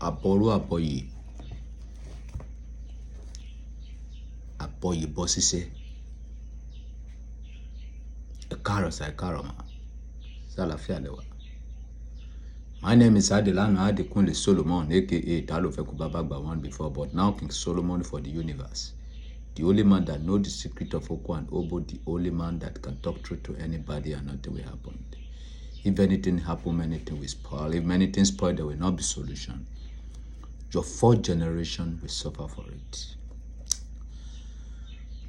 àbọ̀rú àbọ̀yè bọ́ síṣẹ́. Ẹ káàárọ̀ sà, ẹ káàárọ̀ mà. Ṣàlàáfíà lẹ́wà. My name is Adelana Adekunle Solomon, aka Talofeku Babagba one before, but now King Solomon for the universe. The only man that knows the secret of Oko and Obo, the only man that can talk truth to anybody and nothing will happen. If anything happen, many things will spoil. If many things spoil, there will not be solution. Your fourth generation will suffer for it.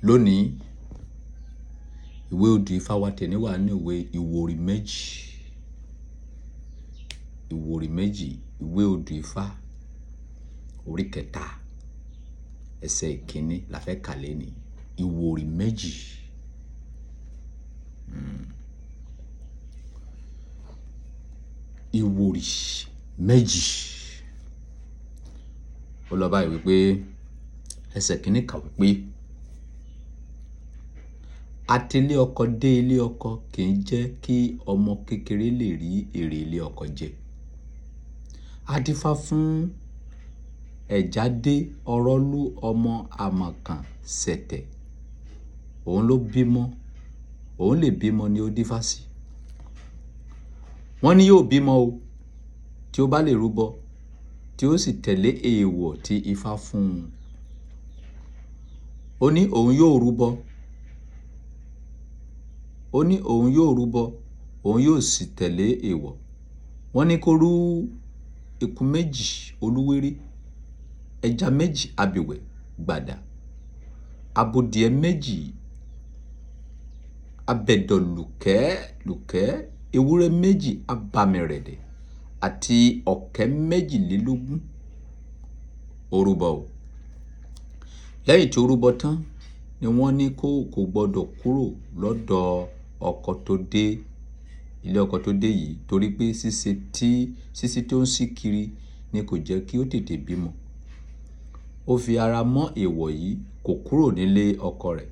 Lónìí, ìwé odù Ifá wa tẹ̀ níwà ní ìwé ìwòrì méjì. Ìwòrì méjì, ìwé odù Ifá orí kẹta ẹsẹ̀ ìkíní la fẹ́ kà lẹ́ni. Ìwòrì méjì. Ìwòrì méjì. Ó lọ báyìí wípé ẹsẹ̀ kìíní kà wípé àti ilé ọkọ dé ilé ọkọ kì í jẹ́ kí ọmọ kékeré lè rí èrè ilé ọkọ jẹ. Adífá fún ẹ̀já dé ọ̀rọ̀ lú ọmọ àmọ̀kàn ṣẹ̀tẹ̀. Òun ló bímọ, òun lè bímọ ni ó dífá sí. Wọ́n ní yóò bímọ o, tí ó bá lè rúbọ, tí ó sì tẹ̀lé èèwọ̀ tí Ifá fún un. Ó ní òun yóò rúbọ. Ó ní òun yóò rúbọ, òun yóò sì tẹ̀lé èèwọ̀. Wọ́n ní kó rú eku méjì olúwéré, ẹja méjì abìwẹ̀ gbàdà, abodìẹ méjì abẹ̀dọ̀ lùkẹ́, ewúrẹ́ méjì abàmìrẹ̀dẹ̀ àti ọ̀kẹ́ méjìlélógún. Ó rúbọ o. Lẹ́yìn tí ó rúbọ tán ni wọ́n ní kò gbọdọ̀ kúrò lọ́dọ̀ ọkọ tó dé ilé ọkọ tó dé yìí, torí pé sísí tó ń sí kiri ni kò jẹ́ kí ó tètè bímọ. Ó fi ara mọ́ èèwọ̀ yìí, kò kúrò nílé ọkọ rẹ̀.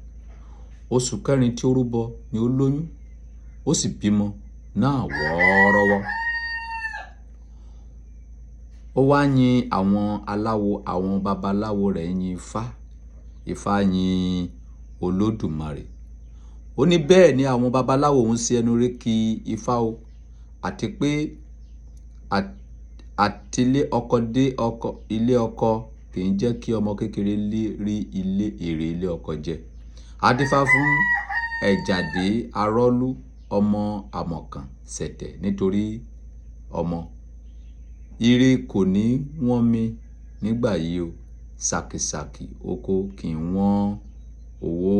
Oṣù kẹrin tí ó rúbọ ni ó lóyún, ó sì bímọ náà wọ́ọ́rọ́wọ́. Ó wá yin àwọn babaláwo rẹ̀ yin Ifá. Ifá yin Olódùmarè. Ó ní bẹ́ẹ̀ ni àwọn babaláwo ń ṣe ẹnu rẹ̀ kí Ifá o, àti pé àtilé ọkọ dé ilé ọkọ kì í jẹ́ kí ọmọ kékeré rí èrè ilé ọkọ jẹ. Adífá fún ẹ̀jàdé arọ́lú ọmọ àmọ̀kàn ṣẹ̀tẹ̀ nítorí ọmọ. Ire kò ní wọ́n mi nígbà yìí o, ṣàkìṣàkì oko kì í wọ́n owó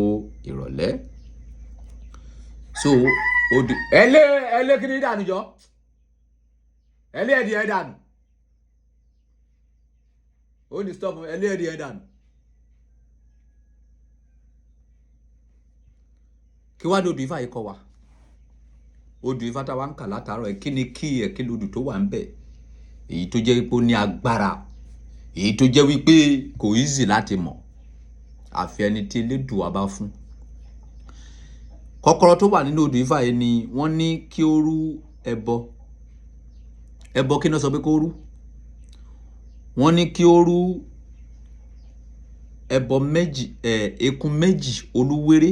ìrọ̀lẹ́. So odù ẹlẹ́ kí ni dànù jọ? Ẹlẹ́ ẹ̀dì ẹ̀ dànù. Ó ní stop ẹlẹ́ ẹ̀dì ẹ̀ dànù. Kí wá ní odù Ifá yìí kọ́ wa? Odù Ifá tá wa ń kà látàárọ̀ ẹ̀ kí ni kí lodù tó wà ń bẹ̀? Èyí tó jẹ́ wípé ó ní agbára, èyí tó jẹ́ wípé kò easy láti mọ̀, àfi ẹni tí Elédùà bá fún. Kọ́kọ́rọ́ tó wà nínú odù Ifá yìí ni wọ́n ní kí ó rú ẹbọ. Ẹbọ kí ni wọ́n sọ pé kó rú? Wọ́n ní kí ó rú ẹbọ méjì, eku méjì olúwéré,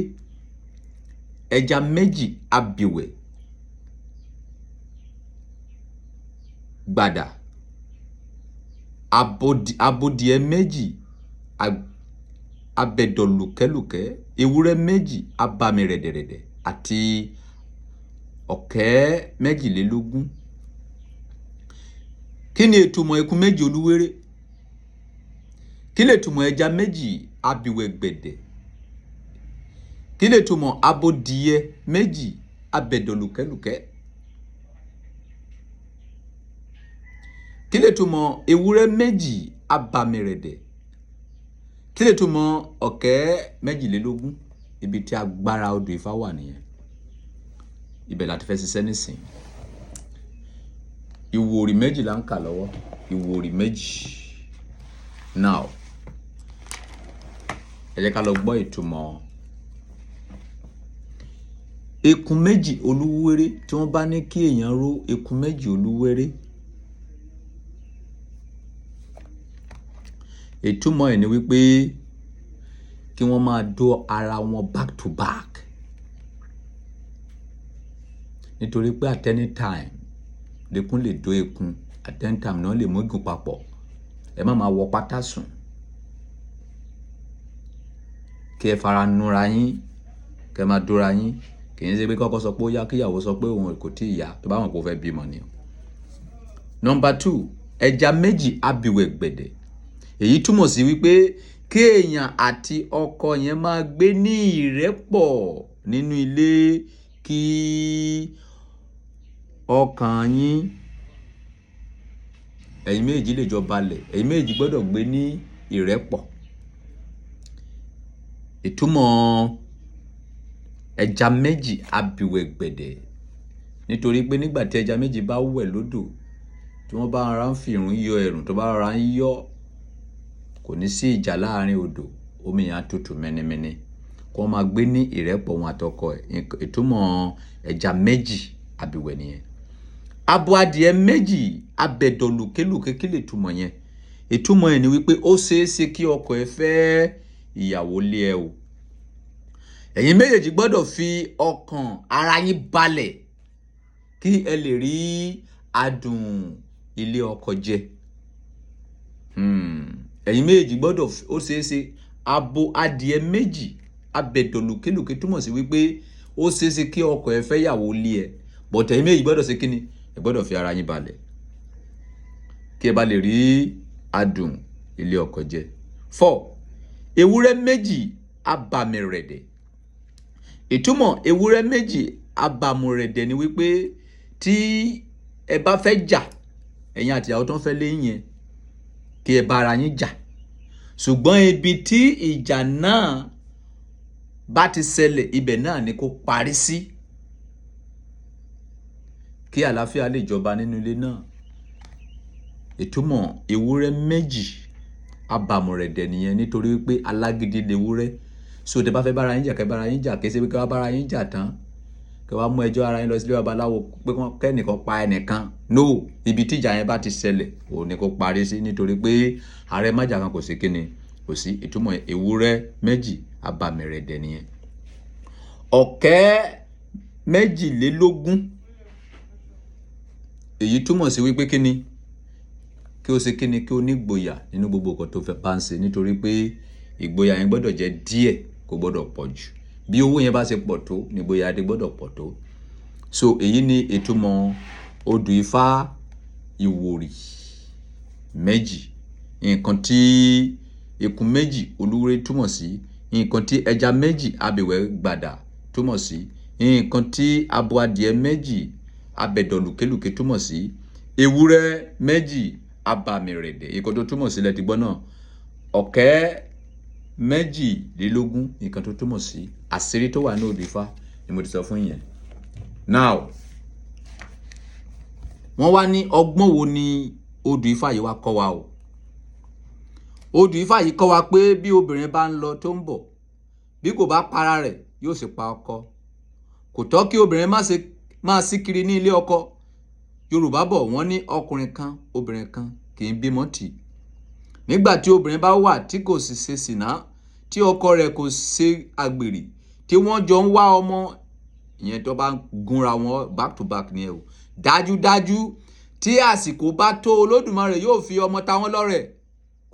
ẹja méjì abìwẹ̀ gbàdà, abodìẹ méjì abẹ̀dọ̀ lùkẹ́lùkẹ́, ewúrẹ́ méjì abàmìrẹ̀dẹ̀rẹ̀dẹ̀ àti ọ̀kẹ́ méjìlélógún. Kí ni ìtumọ̀ eku méjì olúwéré? Kí lè túmọ̀ ẹja méjì abìwẹ̀ gbẹ̀dẹ̀? Kí lè túmọ̀ abodìẹ méjì abẹ̀dọ̀ lùkẹ́lùkẹ́? Kí lè túmọ̀ ewúrẹ́ méjì abàmìrẹ̀dẹ̀? Kí lè túmọ̀ ọ̀kẹ́ méjìlélógún? Ibi tí agbára odù Ifá wà nìyẹn. Ibẹ̀ láti fẹ́ ṣiṣẹ́ nísìn. Ìwòrì méjì là ń kà lọ́wọ́. Ìwòrì méjì. Now, ẹ jẹ́ ká lọ gbọ́ ìtumọ̀ eku méjì olúwéré. Tí wọ́n bá ní kí èèyàn ró eku méjì olúwéré, ìtumọ̀ ẹ̀ ni wípé kí wọ́n máa dó ara wọn back to back, nítorí pé at any time lẹ́kún lè dó ekun, at any time náà lè mú igun papọ̀. Ẹ má máa wọ pátá sùn kí ẹ fara nura yín, kí ẹ máa dóra yín. Kì í ṣe pé kọ́kọ́ sọ pé ó yá kí ìyàwó sọ pé òun kò tí ì yá tó bá wọn kò fẹ́ bímọ ni. Number 2, ẹja méjì abìwẹ̀ gbẹ̀dẹ̀. Èyí túmọ̀ sí wípé kí èèyàn àti ọkọ yẹn máa gbé ní ìrẹ́pọ̀ nínú ilé, kí ọkàn yín ẹ̀yin méjì lè jọ balẹ̀. Ẹ̀yin méjì gbọ́dọ̀ gbé ní ìrẹ́pọ̀. Ìtumọ̀ ẹja méjì abìwẹ̀ gbẹ̀dẹ̀, nítorí pé nígbà tí ẹja méjì bá wẹ̀ lódò, tí wọ́n bá ara ń fi ìrùn yọ ẹ̀rùn tó bá ara ń yọ, kò ní sí ìjà láàrin odò, omi yẹn á tutù mẹ́nimẹ́ni. Kí wọ́n máa gbé ní ìrẹ́pọ̀ wọn àtọkọ ẹ̀. Ìtumọ̀ ẹja méjì abìwẹ̀ nìyẹn. Abo adìẹ méjì abẹ̀dọ̀ lùkélùké, kí lè túmọ̀ yẹn? Ìtumọ̀ ẹ̀ ni wípé ó ṣeéṣe kí ọkọ ẹ fẹ́ ìyàwó lé ẹ o. Ẹ̀yin méjèèjì gbọ́dọ̀ fi ọkàn ara yín balẹ̀ kí ẹ lè rí adùn ilé ọkọ jẹ. Ẹ̀yin méjèèjì gbọ́dọ̀, ó ṣeéṣe, abo adìẹ méjì abẹ̀dọ̀ lùkélùké túmọ̀ sí wípé ó ṣeéṣe kí ọkọ ẹ fẹ́ ìyàwó lé ẹ, but ẹ̀yin méjì gbọ́dọ̀ ṣe kíni? Ẹ gbọ́dọ̀ fi ara yín balẹ̀ kí ẹ bá lè rí adùn ilé ọkọ jẹ. 4, ewúrẹ́ méjì abàmìrẹ̀dẹ̀. Ìtumọ̀ ewúrẹ́ méjì abàmìrẹ̀dẹ̀ ni wípé tí ẹ bá fẹ́ jà, ẹ̀yin àti ìyàwó tó ń fẹ́ lé yẹn, kí ẹ bá ara yín jà, ṣùgbọ́n ibi tí ìjà náà bá ti ṣẹlẹ̀, ibẹ̀ náà ni kó parí sí, kí àlàáfíà lè jọba nínú ilé náà. Ìtumọ̀ ewúrẹ́ méjì abàmìrẹ̀dẹ̀ nìyẹn, nítorí pé alágídí lewúrẹ́. So tẹ́ bá fẹ́ bára yín jà, kẹ́ bára yín jà, kì í ṣe pé kẹ́ wá bára yín jà tán kẹ́ wá mú ẹjọ́ ara yín lọ sílé babaláwo pé kẹ́nìkan pa ẹnìkan. No, ibi tí ìjà yẹn bá ti ṣẹlẹ̀ òun ni kó parí sí, nítorí pé ààrẹ májà kan kò sí kíni, kò sí. Ìtumọ̀ ewúrẹ́ méjì abàmìrẹ̀dẹ̀ nìyẹn. Ọ̀kẹ́ méjìlélógún. Èyí túmọ̀ sí wípé kíni? Kí o ṣe kíni? Kí o ní ìgboyà nínú gbogbo nǹkan tó fẹ́ bá ń ṣe, nítorí pé ìgboyà yẹn gbọ́dọ̀ jẹ́ díẹ̀, kò gbọ́dọ̀ pọ̀ jù. Bí owó yẹn bá ṣe pọ̀ tó ni ìgboyà yẹn gbọ́dọ̀ pọ̀ tó. So èyí ni ìtumọ̀ odù Ifá ìwòrì méjì. Nǹkan tí ikùn méjì olúwere túmọ̀ sí, nǹkan tí ẹja méjì abìwẹ̀ gbàdà túmọ̀ sí, nǹkan tí abo adìẹ méjì abẹ̀dọ̀ lùkélùké túmọ̀ sí, ewúrẹ́ méjì abàmìrẹ̀dẹ̀, nǹkan tó túmọ̀ sí lẹ ti gbọ́ náà. Ọ̀kẹ́ méjìlélógún, nǹkan tó túmọ̀ sí. Àṣírí tó wà ní odù Ifá ni mo ti sọ fún yẹn. Now, wọ́n wá ní ọgbọ́n wo ni odù Ifá yìí wá kọ́ wa o. Odù Ifá yìí kọ́ wa pé bí obìnrin bá ń lọ tó ń bọ̀, bí kò bá para rẹ̀ yóò sì pa ọkọ. Kò tọ́ kí obìnrin máa sí kiri ní ilé ọkọ. Yorùbá bọ̀ wọ́n ní ọkùnrin kan obìnrin kan kì í bímọ tì. Nígbà tí obìnrin bá wà tí kò sì ṣe sìná, tí ọkọ rẹ̀ kò ṣe àgbèrè, tí wọ́n jọ ń wá ọmọ, ìyẹn tó bá gúnra wọn back to back ni ẹ o, dájúdájú tí àsìkò bá tó, Olódùmarè yóò fi ọmọ ta wọ́n lọ́rẹ.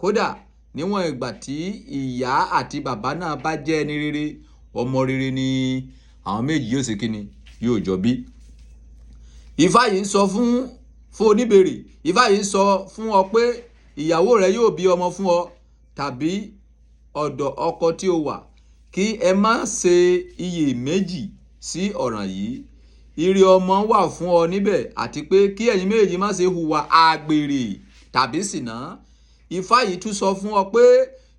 Kódà níwọ̀n ìgbà tí ìyá àti bàbá náà bá jẹ́ ẹni rere, ọmọ rere ni àwọn méjì yóò ṣe kíni, yóò jọ bí. Ifá yìí ń sọ fún oníbèrè, Ifá yìí ń sọ fún ọ pé ìyàwó rẹ yóò bí ọmọ fún ọ, tàbí ọ̀dọ̀ ọkọ tí o wà, kí ẹ má ṣe iyèméjì sí ọ̀ràn yìí. Ire ọmọ wà fún ọ níbẹ̀, àti pé kí ẹ̀yin méjì má ṣe hùwà àgbèrè tàbí ṣìnà. Ifá yìí tún sọ fún ọ pé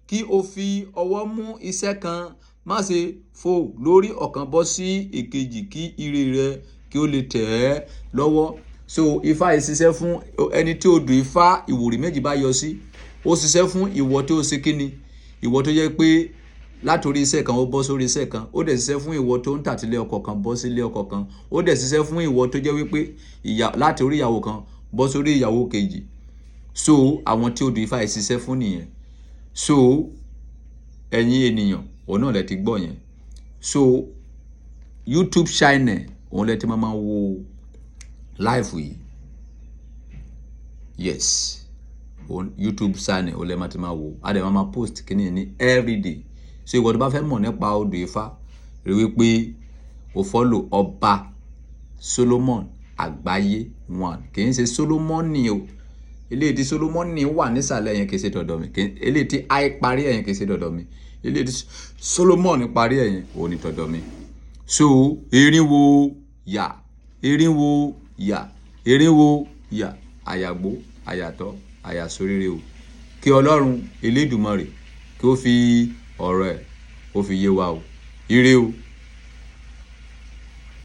kí o fi ọwọ́ mú iṣẹ́ kan, má ṣe fò lórí ọ̀kan bọ́ sí èkejì, kí ire rẹ kí ó lè tẹ̀ ẹ́ lọ́wọ́. So Ifá yìí ṣiṣẹ́ fún ẹni tí odù Ifá ìwòrì méjì bá yọ sí. Ó ṣiṣẹ́ fún ìwọ tó ṣe kíni, ìwọ tó jẹ́ pé látòrí iṣẹ́ kan ó bọ́ sórí iṣẹ́ kan. Ó dẹ̀ ṣiṣẹ́ fún ìwọ tó ń tàtílé ọkọ kan bọ́ sílé ọkọ kan. Ó dẹ̀ ṣiṣẹ́ fún ìwọ tó jẹ́ wípé láti orí ìyàwó kan bọ́ sórí ìyàwó kejì. So àwọn tí odù Ifá yìí ṣiṣẹ́ fún nìyẹn. so ẹ̀yin ènìyàn òun náà lẹ ti gbọ́ yẹn. So YouTube channel òun lẹ ti máa wo live yìí, yes, on YouTube channel òun lẹ máa ti máa wo, a dẹ̀ máa post kíní ní everyday. So ìwọ tó bá fẹ́ mọ̀ nípa odò Ifá, rí wípé o follow Ọba Solomon Àgbáyé 1, kì í ṣe Solomoni o, eléyìí tí Solomoni wà nísàlẹ̀ yẹn kì í ṣe dọ̀dọ̀ mi, eléyìí tí I parí yẹn kì í ṣe dọ̀dọ̀ mi, eléyìí tí Solomon parí yẹn òun ni dọ̀dọ̀ mi. So erinwo yà, erinwo yà, erinwo yà, àyàgbó àyàtọ̀ àyàsórére o. Kí Ọlọ́run Elédùmarè kí ó fi ọ̀rọ̀ ẹ̀ ó fi yé wa o. Ire o.